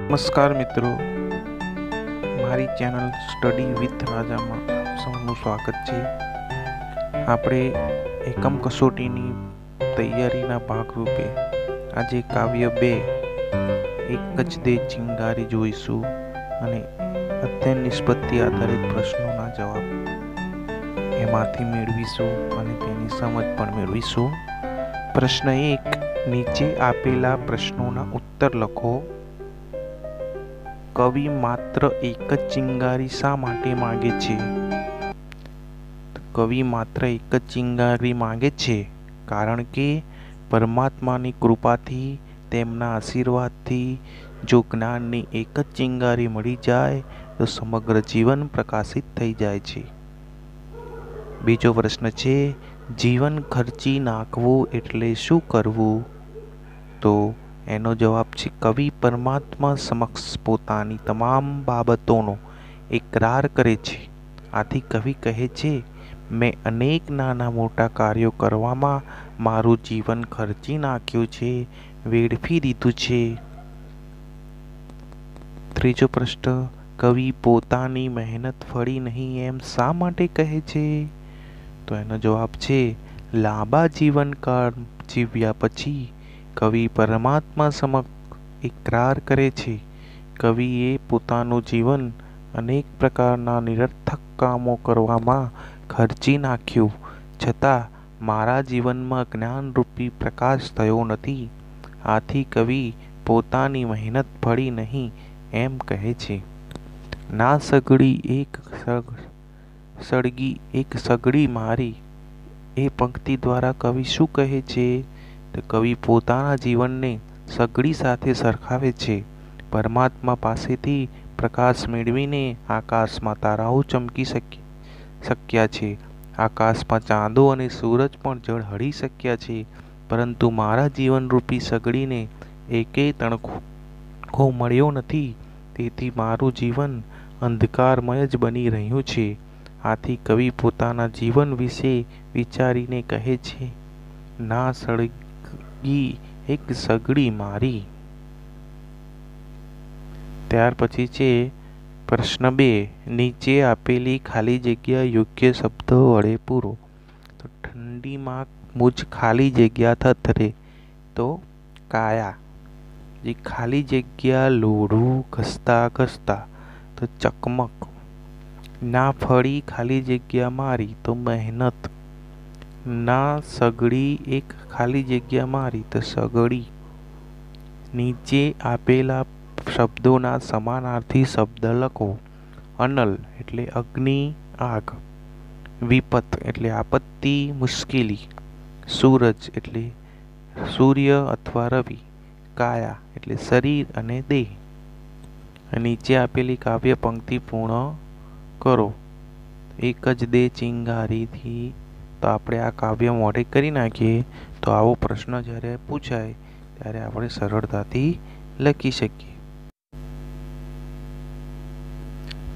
નમસ્કાર મિત્રો, મારી ચેનલ સ્ટડી વિથ રાજામાં સૌનું સ્વાગત છે. આપણે એકમ કસોટીની તૈયારીના ભાગરૂપે આજે કાવ્ય 2 એક જ દે ચિંગારી જોઈશું અને અધ્યયન નિષ્પત્તિ આધારિત પ્રશ્નોના જવાબ એમાંથી મેળવીશું અને તેની સમજ પણ મેળવીશું. પ્રશ્ન 1, નીચે આપેલા પ્રશ્નોના ઉત્તર લખો. કવિ માત્ર એક જ ચિંગારી શા માટે માંગે છે? કવિ માત્ર એક જ ચિંગારી માંગે છે કારણ કે પરમાત્માની કૃપાથી, તેમના આશીર્વાદથી જો જ્ઞાનની એક જ ચિંગારી મળી જાય તો સમગ્ર જીવન પ્રકાશિત થઈ જાય છે. બીજો પ્રશ્ન છે, જીવન ખર્ચી નાખવું એટલે શું કરવું? તો એનો જવાબ છે, કવિ પરમાત્મા સમક્ષ પોતાની તમામ બાબતોનો એકરાર કરે છે. આથી કવિ કહે છે, મેં અનેક નાના મોટા કાર્યો કરવામાં મારું જીવન ખર્ચી નાખ્યું છે, વેડફી દીધું છે. ત્રીજો પ્રશ્ન, કવિ પોતાની મહેનત ફળી નહીં એમ શા માટે કહે છે? તો એનો જવાબ છે, લાંબા જીવનકાળ જીવ્યા પછી કવિ પરમાત્મા સમક્ષ એકરાર કરે છે, કવિએ પોતાનું જીવન અનેક પ્રકારના નિરર્થક કામો કરવામાં ખર્ચી નાખ્યું, છતાં મારા જીવનમાં જ્ઞાનરૂપી પ્રકાશ થયો નથી. આથી કવિ પોતાની મહેનત ફળી નહીં એમ કહે છે. ના સળગી એક સગડી મારી, એ પંક્તિ દ્વારા કવિ શું કહે છે? તો કવિ પોતાના જીવનને સગડી સાથે સરખાવે છે. પરમાત્મા પાસેથી પ્રકાશ મેળવીને આકાશમાં તારાઓ ચમકી શક્યા છે, આકાશમાં ચાંદો અને સૂરજ પણ ઝળહળી શક્યા છે, પરંતુ મારા જીવનરૂપી સગડીને એકેય તણખો મળ્યો નથી, તેથી મારું જીવન અંધકારમય જ બની રહ્યું છે. આથી કવિ પોતાના જીવન વિશે વિચારીને કહે છે, ના સળગી એક સગડી મારી. ત્યાર પછી છે પ્રશ્ન 2, નીચે આપેલી ખાલી જગ્યા યોગ્ય શબ્દો વડે પૂરો. તો ઠંડીમાં મુજ ખાલી જગ્યા થથરે, તો કાયા. જે ખાલી જગ્યા લોઢું ઘસતા ઘસતા, તો ચકમક. ના ફળી ખાલી જગ્યા મારી, તો મહેનત. ના સગડી એક ખાલી જગ્યા મારી, તો સગડી. નીચે આપેલા શબ્દોના સમાનાર્થી શબ્દ લખો. અનલ એટલે અગ્નિ, આગ. વિપત એટલે આપત્તિ, મુશ્કેલી. સૂરજ એટલે સૂર્ય અથવા રવિ. કાયા એટલે શરીર અને દેહ. નીચે આપેલી કાવ્ય પંક્તિ પૂર્ણ કરો. એક જ દે ચિંગારીથી. તો આપણે આ કાવ્ય મોઢે કરી નાખીએ તો આવો પ્રશ્ન જ્યારે પૂછાય ત્યારે આપણે સરળતાથી લખી શકીએ.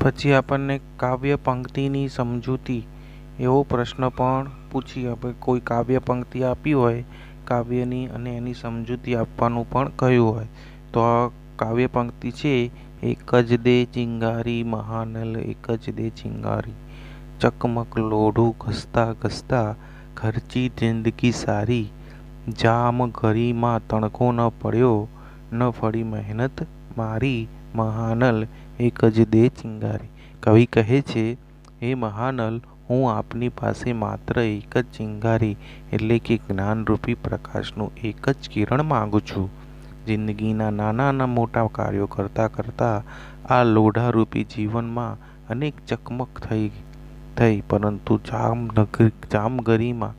પછી આપણને કાવ્ય પંક્તિની સમજૂતી એવો પ્રશ્ન પણ પૂછી આપણે કોઈ કાવ્ય પંક્તિ આપી હોય કાવ્યની અને એની સમજૂતી આપવાનું પણ કહ્યું હોય તો આ કાવ્ય પંક્તિ છે, એક જ દે ચિંગારી મહાનલ, એક જ દે ચિંગારી ચકમક લોઢું ઘસતા ઘસતા, ખર્ચી જિંદગી સારી, જામ ઘરીમાં તણખો ન પડ્યો, ન ફળી મહેનત મારી, મહાનલ એક જ દે ચિંગારી. કવિ કહે છે, હે મહાનલ, હું આપની પાસે માત્ર એક જ ચિંગારી એટલે કે જ્ઞાનરૂપી પ્રકાશનું એક જ કિરણ માંગુ છું. જિંદગીના નાના મોટા કાર્યો કરતાં કરતાં આ લોઢારૂપી જીવનમાં અનેક ચકમક થઈ પરંતુ જામગરીમાં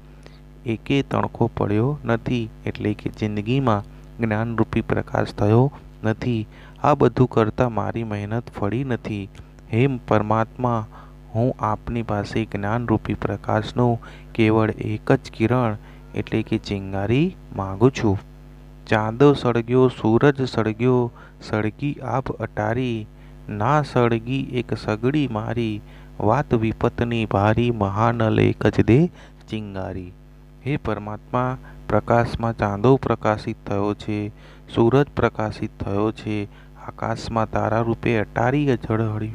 એકે તણખો પડ્યો નથી, એટલે કે જિંદગીમાં જ્ઞાનરૂપી પ્રકાશ થયો નથી. આ બધું કરતાં મારી મહેનત ફળી નથી. હે પરમાત્મા, હું આપની પાસે જ્ઞાનરૂપી પ્રકાશનું કેવળ એક જ કિરણ એટલે કે ચિંગારી માંગુ છું. ચાંદો સળગ્યો, સૂરજ સળગ્યો, સળગી આભ અટારી, ના સળગી એક સગડી મારી, વાત વિપતની ભારી, મહાનલ એક જ દે ચિંગારી. હે પરમાત્મા, પ્રકાશમાં ચાંદો પ્રકાશિત થયો છે, સૂરજ પ્રકાશિત થયો છે, આકાશમાં તારા રૂપે અટારી ઝળહળી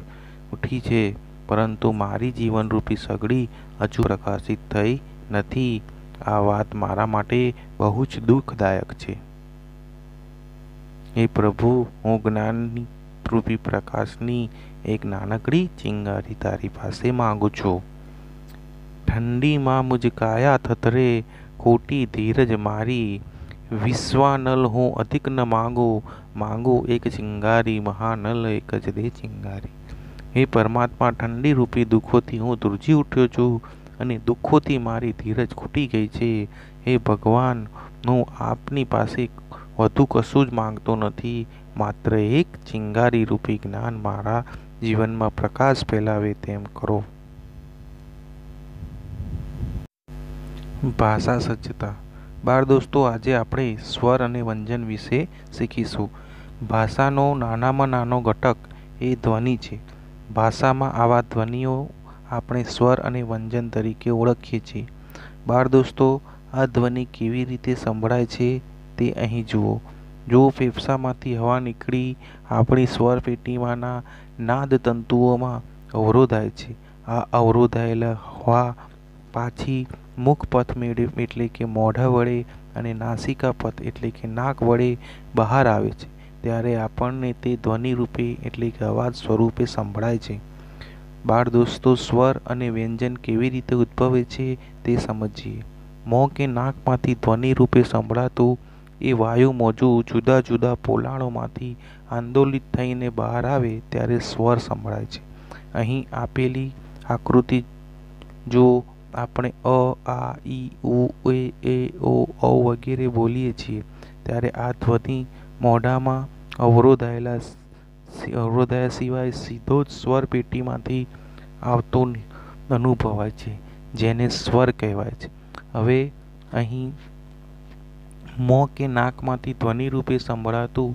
ઉઠી છે, પરંતુ મારી જીવનરૂપી સગડી હજુ પ્રકાશિત થઈ નથી. આ વાત મારા માટે બહુ જ દુઃખદાયક છે. હે પ્રભુ, હું જ્ઞાનની રૂપી પ્રકાશની એક નાનકડી ચિંગારી તારી પાસે માંગુ છું. ઠંડીમાં મુજકાયા થથરે ખોટી ધીરજ મારી. વિશ્વાનલ હું અધિક ન માંગુ એક ચિંગારી, મહાનલ એક જ દે ચિંગારી. હે પરમાત્મા, ઠંડી રૂપી દુઃખોથી હું ધ્રુજી ઉઠ્યો છું અને દુઃખોથી મારી ધીરજ ખૂટી ગઈ છે. હે ભગવાન, હું આપની પાસે વધુ કશું જ માંગતો નથી, માત્ર એક ચિંગારી રૂપી જ્ઞાન મારા જીવનમાં પ્રકાશ ફેલાવે તેમ કરો. ભાષા સજ્જતા. બાળ દોસ્તો, આજે આપણે સ્વર અને વ્યંજન વિશે શીખીશું. ભાષાનો નાનામાં નાનો ઘટક એ ધ્વનિ છે. ભાષામાં આવા ધ્વનિઓ આપણે સ્વર અને વ્યંજન તરીકે ઓળખીએ છીએ. બાળ દોસ્તો, આ ધ્વનિ કેવી રીતે સંભળાય છે તે અહીં જુઓ. જો ફેફસામાંથી હવા નીકળી આપણી સ્વર પેટીમાંના નાદ તંતુઓમાં અવરોધાય છે. આ અવરોધાયેલા હવા પાછી મુખપથ એટલે કે મોઢા વડે અને નાસિકા પથ એટલે કે નાક વડે બહાર આવે છે, ત્યારે આપણને તે ધ્વનિ રૂપે એટલે કે અવાજ સ્વરૂપે સંભળાય છે. બાળ દોસ્તો, સ્વર અને વ્યંજન કેવી રીતે ઉદ્ભવે છે તે સમજીએ. મોં કે નાકમાંથી ધ્વનિ રૂપે સંભળાતું એ વાયુ મોજું જુદા જુદા પોલાણોમાંથી આંદોલિત થઈને બહાર આવે ત્યારે સ્વર સંભળાય છે. અહીં આપેલી આકૃતિ જો આપણે અ, આ, ઈ, ઉ, એ, ઓ, ઔ વગેરે બોલીએ છીએ ત્યારે આ ધ્વનિ મોઢામાં અવરોધાયા સિવાય સીધો જ સ્વર પેટીમાંથી આવતો અનુભવાય છે, જેને સ્વર કહેવાય છે. હવે અહીં મોં કે નાકમાંથી ધ્વનિ રૂપે સંભળાતું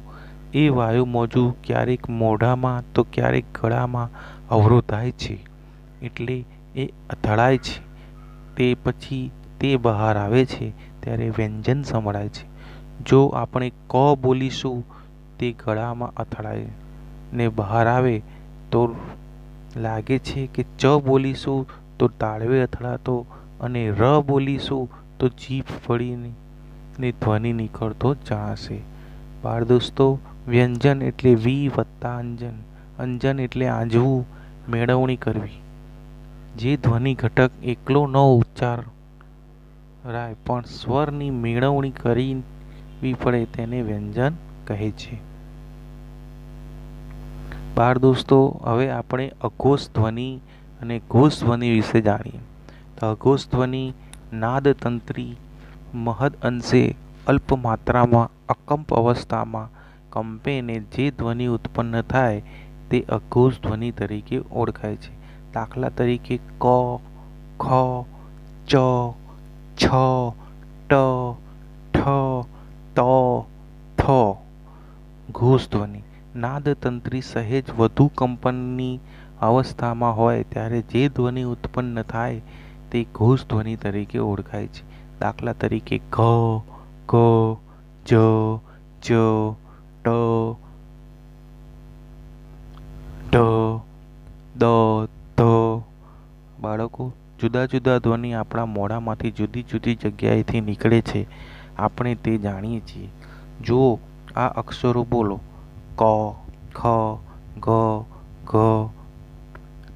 એ વાયુ મોજું ક્યારેક મોઢામાં તો ક્યારેક ગળામાં અવરોધાય છે, એટલે એ અથડાય છે. તે પછી તે બહાર આવે છે ત્યારે વ્યંજન સંભળાય છે. જો આપણે ક બોલીશું તે ગળામાં અથડાય ને બહાર આવે તો લાગે છે કે ચ બોલીશું તો તાળવે અથડાતો અને ર બોલીશું તો જીભ ફળીને ધ્વનિ નીકળતો જણાશે. બાળ દોસ્તો, વ્યંજન એટલે વી વત્તા અંજન. અંજન એટલે આંજવું, મેળવણી કરવી. જે ધ્વનિ ઘટક એકલો ન ઉચ્ચારાય પણ સ્વરની મેળવણી કરવી પડે તેને વ્યંજન કહે છે. બાળ દોસ્તો, હવે આપણે અઘોષ ધ્વનિ અને ઘોષ ધ્વનિ વિશે જાણીએ. તો અઘોષ ધ્વનિ નાદતંત્રી મહદ અંશે અલ્પ માત્રામાં અકંપ અવસ્થામાં કંપે ને જે ધ્વનિ ઉત્પન્ન થાય તે અઘોષ ધ્વનિ તરીકે ઓળખાય છે. દાખલા તરીકે ક, ખ, ચ, છ, ટ, ઠ, ત, થ. ઘોષ ધ્વનિ નાદતંત્રી સહેજ વધુ કંપનની અવસ્થામાં હોય ત્યારે જે ધ્વનિ ઉત્પન્ન થાય તે ઘોષ ધ્વનિ તરીકે ઓળખાય છે. દાખલા તરીકે ઘ, ઘ, જ, જ, ટ, ઢ, દ, ધ. બાળકો, જુદા જુદા ધ્વનિ આપણા મોઢામાંથી જુદી જુદી જગ્યાએથી નીકળે છે, આપણે તે જાણીએ છીએ. જો આ અક્ષરો બોલો ક, ખ, ગ, ઘ,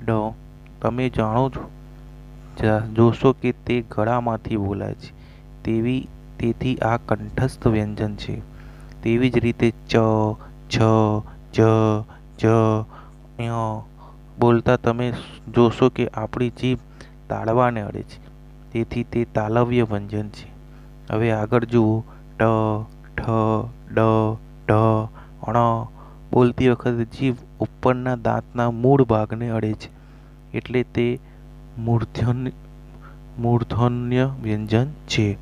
ડ, તમે જોશો કે તે ગળામાંથી બોલાય છે. તેથી આ કંઠસ્થ વ્યંજન છે. તેવી જ રીતે ચ, છ, જ, જ, ઞ બોલતા તમે જોશો કે આપણી જીભ તાળવાને અડે છે. તેથી તે તાલવ્ય વ્યંજન છે. હવે આગળ જુઓ ટ, ઠ, ડ, ઢ, ણ બોલતી વખતે જીભ ઉપરના દાંતના મૂળ ભાગને અડે છે, એટલે તે મૂર્ધન્ય વ્યંજન છે.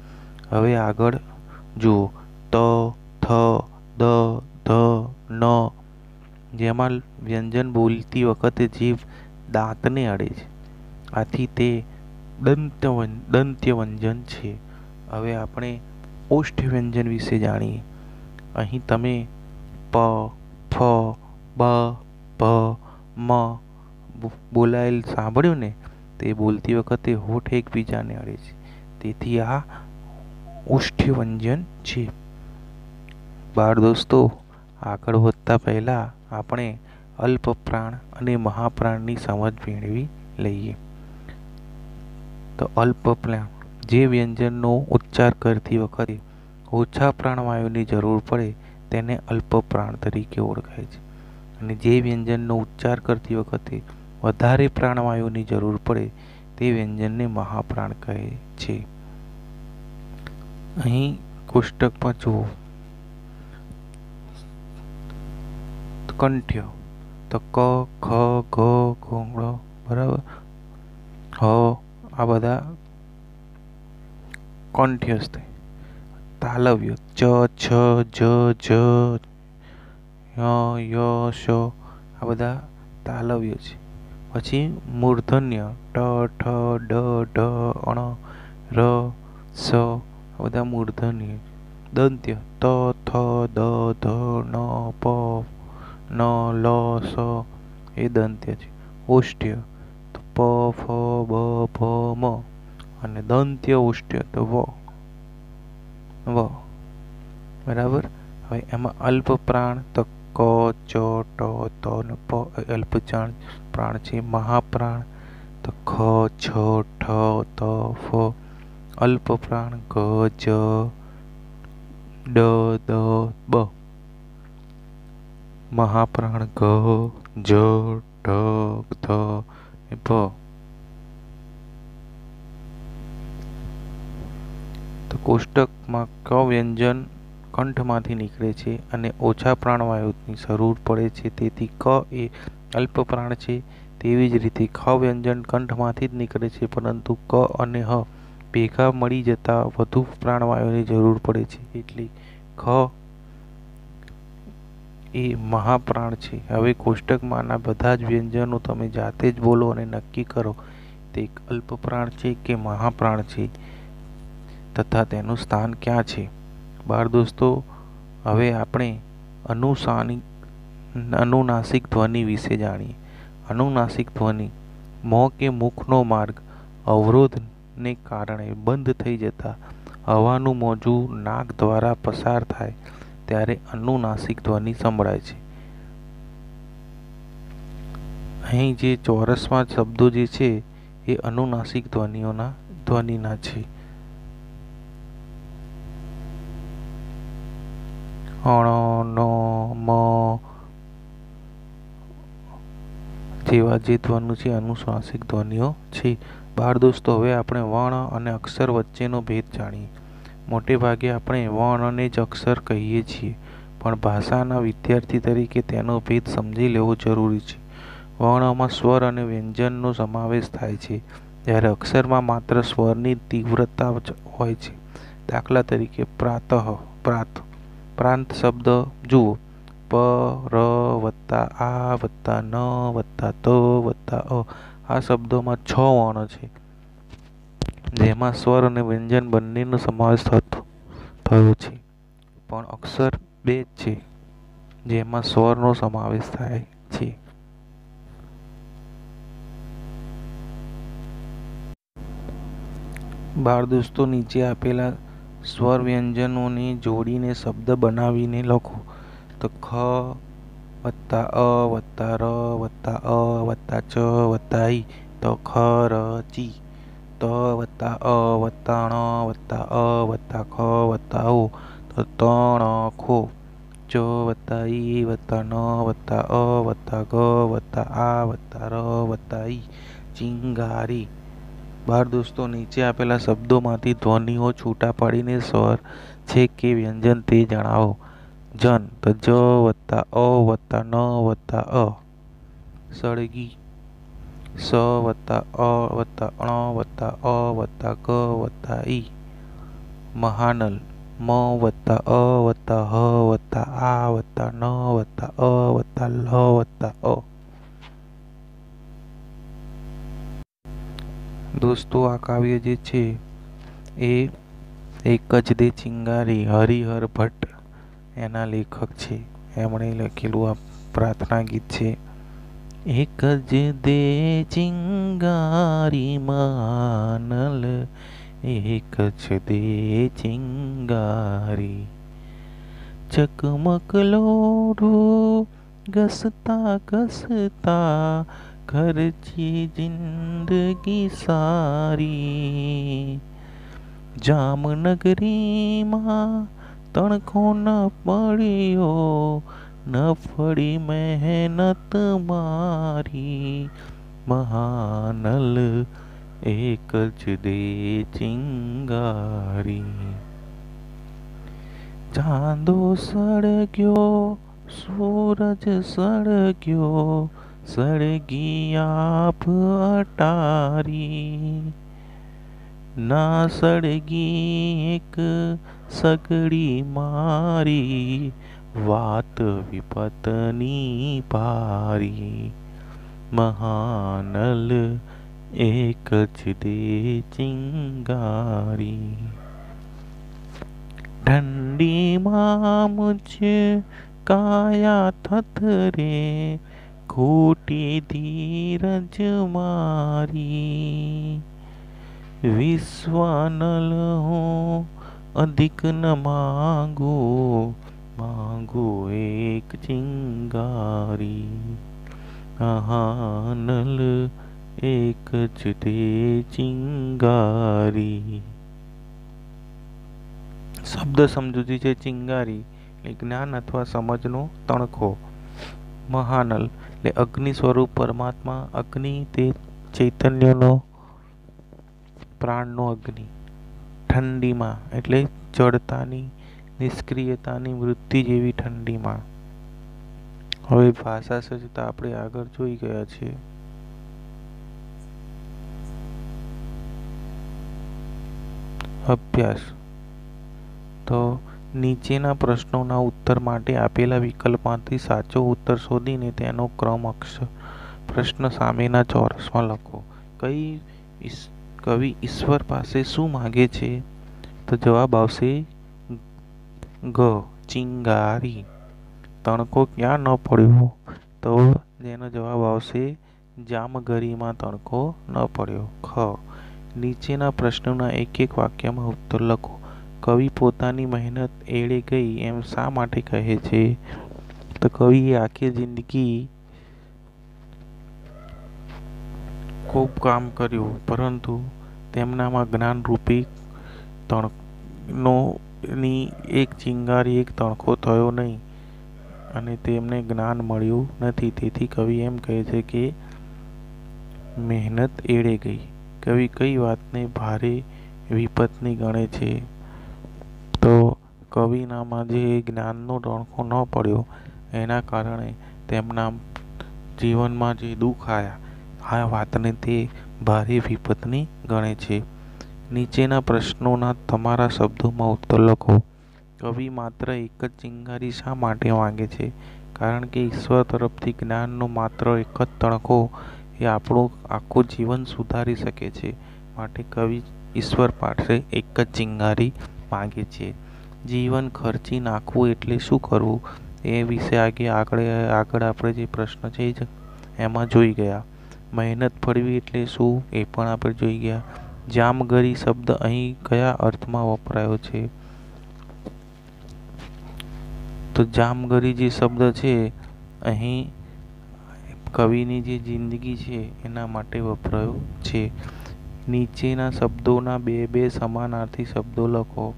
હવે આગળ જુઓ ત, થ, દ, ધ, ન જેમાં વ્યંજન બોલતી વખતે જીભ દાંતને અડે છે, આથી તે દંત્ય વ્યંજન છે. હવે આપણે ઓષ્ઠ વ્યંજન વિશે જાણીએ. અહીં તમે પ, ફ, ફ બ ભ મ બોલાયેલ સાંભળ્યું ને, તે બોલતી વખતે હોઠ એકબીજાને અડે છે, તેથી આ ઓષ્ઠ્ય વ્યંજન છે. બાળ દોસ્તો, આગળ વધતા પહેલા આપણે અલ્પ પ્રાણ અને મહાપ્રાણની સમજ મેળવી લઈએ. તો અલ્પ પ્રાણ જે વ્યંજનનો ઉચ્ચાર કરતી વખતે ઓછા પ્રાણવાયુની જરૂર પડે તેને અલ્પ પ્રાણ તરીકે ઓળખાય છે, અને જે વ્યંજનનો ઉચ્ચાર કરતી વખતે વધારે પ્રાણવાયુની જરૂર પડે તે વ્યંજનને મહાપ્રાણ કહે છે. અહીં કોષ્ટકમાં જુઓ, કંઠ્ય તો ક, ખ, ઘ, ઘોંઘળો, બરાબર, હ, આ બધા કંઠ્યસ્થ. તાલવ્ય ચ, છ, જ, જ, ય, શ, આ બધા તાલવ્ય છે. પછી મૂર્ધન્ય ટ, ઠ, ડ, ઢ, અણ, ર, સ, આ બધા મૂર્ધન્ય. દંત્ય ત, થ, દ, ધ, ન, પ, ન, લ, સ, એ દંત્ય છે. ઓષ્ઠ્ય તો પ, ફ, બ, ભ, મ, અને દંત્ય ઓષ્ઠ્ય તો વ, બરાબર. હવે એમાં અલ્પ પ્રાણ તો ક, ચ, ટ, ત ને પ અલ્પ પ્રાણ છે. મહાપ્રાણ તો ખ, છ, ઠ, ત, ફ. અલ્પ પ્રાણ ગ, જ, ડ, દ, બ. મહાપ્રાણ ગ, જ, ઢ, ધ, ભ. તો કોષ્ટકમાં ક વ્યંજન કંઠમાંથી નીકળે છે અને ઓછા પ્રાણવાયુની જરૂર પડે છે, તેથી ક એ અલ્પ પ્રાણ છે. તેવી જ રીતે ખ વ્યંજન કંઠમાંથી જ નીકળે છે, પરંતુ ક અને હ ભેગા મળી જતા વધુ પ્રાણવાયુની જરૂર પડે છે, એટલે ખ એ મહાપ્રાણ છે. હવે કોષ્ટકમાંના બધા જ વ્યંજનો તમે જાતે જ બોલો અને નક્કી કરો તે અલ્પ પ્રાણ છે કે મહાપ્રાણ છે, તથા તેનું સ્થાન ક્યાં છે. બાળ દોસ્તો, હવે આપણે અનુનાસિક ધ્વનિ વિશે જાણીએ. અનુનાસિક ધ્વનિ મોં કે મુખનો માર્ગ અવરોધને કારણે બંધ થઈ જતા હવાનું મોજું નાક દ્વારા પસાર થાય ત્યારે અનુનાસિક ધ્વનિ સંભળાય છે. અહીં જે ચોરસમાં શબ્દો જે છે એ અનુનાસિક ધ્વનિના છે. અણ, ન, મ જેવા જે ધ્વનિ છે અનુનાસિક ધ્વનિઓ છે. બાળ દોસ્તો, હવે આપણે વર્ણ અને અક્ષર વચ્ચેનો ભેદ જાણીએ. મોટે ભાગે આપણે વર્ણને જ અક્ષર કહીએ છીએ, પણ ભાષાના વિદ્યાર્થી તરીકે તેનો ભેદ સમજી લેવો જરૂરી છે. વર્ણમાં સ્વર અને વ્યંજનનો સમાવેશ થાય છે, જ્યારે અક્ષરમાં માત્ર સ્વરની તીવ્રતા હોય છે. દાખલા તરીકે પ્રાંત શબ્દ જુઓ, પ, ર, વત્તા આ વત્તા ન વત્તા ત વત્તા અ. આ શબ્દોમાં 6 વર્ણ છે, જેમાં સ્વર અને વ્યંજન બંનેનો સમાવેશ થયો છે, પણ અક્ષર 2 જ છે, જેમાં સ્વરનો સમાવેશ થાય છે. બાળ દોસ્તો, નીચે આપેલા સ્વર વ્યંજનોને જોડીને શબ્દ બનાવીને લખો. તો ખ વત્તા અ વત્તા ર વત્તા અ વત્તા ચ વત્તા ઈ તો ખરચી. ત વત્તા અ વત્તા ણ વત્તા અ વત્તા ખ વત્તા ઓ તો તણખો. ચ વત્તા ઈ વત્તા ન વત્તા અ વત્તા ગ વત્તા આ વત્તા ર વત્તા ઈ ચિંગારી. બાળ દોસ્તો, નીચે આપેલા શબ્દોમાંથી ધ્વનિઓ છૂટા પાડીને સ્વર છે કે વ્યંજન તે જણાવો. જન તો જ વત્તા અ વત્તા ન વત્તા અ. સળગી સ વત્તા અ વત્તા ણ વત્તા અ વત્તા ગ વત્તા ઈ. મહાનલ મ વત્તા અ વત્તા હ વત્તા આ વત્તા ન વત્તા અ વત્તા લ વત્તા અ. દોસ્તો, આ કાવ્ય જે છે એ એક જ દે ચિંગારી હરિહર ભટ્ટ એના લેખક છે. એમણે લખેલું આ પ્રાર્થના ગીત છે. એક જ દે ચિંગારી માનલ, એક જ દે ચિંગારી, ચકમક લોઢું ઘસતા ઘસતા ખર્ચી જિંદગી સારી. જામનગરીમાં તણખો ન પડ્યો, ન પડી મહેનત મારી, મહાનલ એક જ દે ચિંગારી. ચાંદો સળગ્યો, સૂરજ સળગ્યો, સળગી આપ અટારી, ના સળગી એક સગડી મારી, વાત વિપતની પારી, મહાનલ એક જ દે ચિંગારી. ઠંડીમાં મુझ કાયા થથરે, ખોટી ધીરજ મારી, વિશ્વાનલ હું અધિક ન માંગુ, માંગુ એક ચિંગારી, મહાનલ એક જ દે ચિંગારી. શબ્દ સમજૂતી છે. ચિંગારી એટલે જ્ઞાન અથવા સમજનો તણખો. મહાનલ એટલે અગ્નિ સ્વરૂપ પરમાત્મા. અગ્નિ તે ચૈતન્યનો, પ્રાણનો અગ્નિ. ઠંડીમાં એટલે જડતાની, નિષ્ક્રિયતાની વૃત્તિ જેવી ઠંડીમાં. હવે ભાષા સજ્જતા આપણે આગળ જોઈ ગયા છીએ. અભ્યાસ. તો નીચેના પ્રશ્નોના ઉત્તર માટે આપેલા વિકલ્પમાંથી સાચો ઉત્તર શોધીને તેનો ક્રમ અક્ષર પ્રશ્ન સામેના ચોરસમાં લખો. કવિ ઈશ્વર પાસે શું માગે છે? તો જવાબ આવશે ગ, ચિંગારી. તણખો ક્યાં ન પડ્યો? તો જેનો જવાબ આવશે જામગરીમાં તણખો ન પડ્યો. ખ, નીચેના પ્રશ્નોના એક એક વાક્યમાં ઉત્તર લખો. કવિ પોતાની મહેનત એળે ગઈ એમ શા માટે કહે છે? તો કવિએ આખી જિંદગી ખૂબ કામ કર્યું, પરંતુ તેમનામાં જ્ઞાનરૂપી તણખની એક ચિંગારી, એક તણખો થયો નહીં અને તેમને જ્ઞાન મળ્યું નથી. તેથી કવિ એમ કહે છે કે મહેનત એળે ગઈ. કવિ કઈ વાતને ભારે વિપતની ગણે છે? તો કવિનામાં જે જ્ઞાનનો તણખો ન પડ્યો એના કારણે તેમના જીવનમાં જે દુઃખ આવ્યા, આ વાતને તે ભારે વિપતની ગણે છે. નીચેના પ્રશ્નોના તમારા શબ્દોમાં ઉત્તર લખો. કવિ માત્ર એક જ ચિંગારી શા માટે માંગે છે? કારણ કે ઈશ્વર તરફથી જ્ઞાનનો માત્ર એક જ તણખો એ આપણું આખું જીવન સુધારી શકે છે. માટે કવિ ઈશ્વર પાસે એક જ ચિંગારી માંગે છે. જીવન ખર્ચી નાખવું એટલે શું કરવું એ વિશે આગળ આપણે જે પ્રશ્ન છે એમાં જોઈ ગયા. મહેનત ફળવી એટલે શું એ પણ આપણે જોઈ ગયા. જામગરી શબ્દ અહીં કયા અર્થમાં વપરાયો છે? તો જામગરી જે શબ્દ છે અહીં કવિની જે જિંદગી છે એના માટે વપરાયો છે. નીચેના શબ્દોના બે સમાનાર્થી શબ્દો લખો.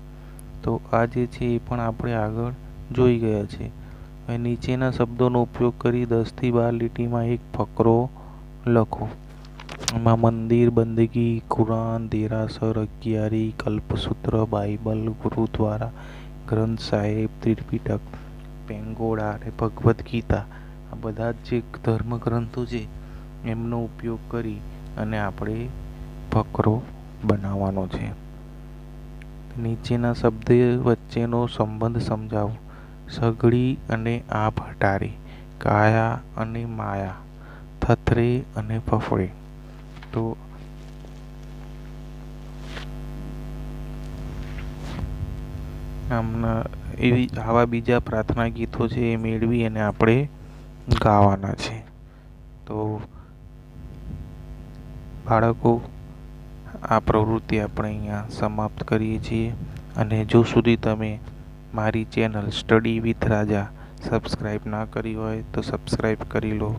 તો આ જે છે એ પણ આપણે આગળ જોઈ ગયા છે. હવે નીચેના શબ્દોનો ઉપયોગ કરી 10 થી 12 લીટીમાં એક ફકરો લખો. એમાં મંદિર, બંદગી, કુરાન, દેરાસર, અગિયારી, કલ્પસૂત્ર, બાઇબલ, ગુરુદ્વારા, ગ્રંથ સાહેબ, ત્રિપિટક, પેંગોડા અને ભગવદ્ ગીતા, આ બધા જ જે ધર્મ ગ્રંથો છે એમનો ઉપયોગ કરી અને આપણે ફકરો બનાવવાનો છે. નીચેના શબ્દ વચ્ચેનો સંબંધ સમજાવો. સઘળી અને આભ હટારી, કાયા અને માયા, થથરે અને ફફડે. તો આવા બીજા પ્રાર્થના ગીતો છે એ મેળવી અને આપણે ગાવાના છે. તો બાળકો, આ પ્રવૃત્તિ આપણે અહીંયા સમાપ્ત કરીએ છીએ. અને જો સુધી તમે મારી channel study with Raja subscribe ના કરી હોય તો સબસ્ક્રાઈબ કરી લો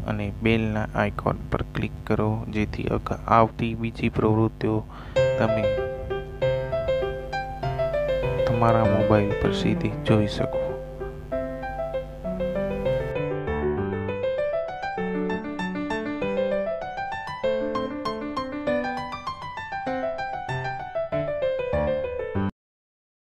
અને બેલના આઇકોન પર ક્લિક કરો, જેથી આવતી બીજી પ્રવૃત્તિઓ તમે તમારા મોબાઈલ પર સીધી જોઈ શકો.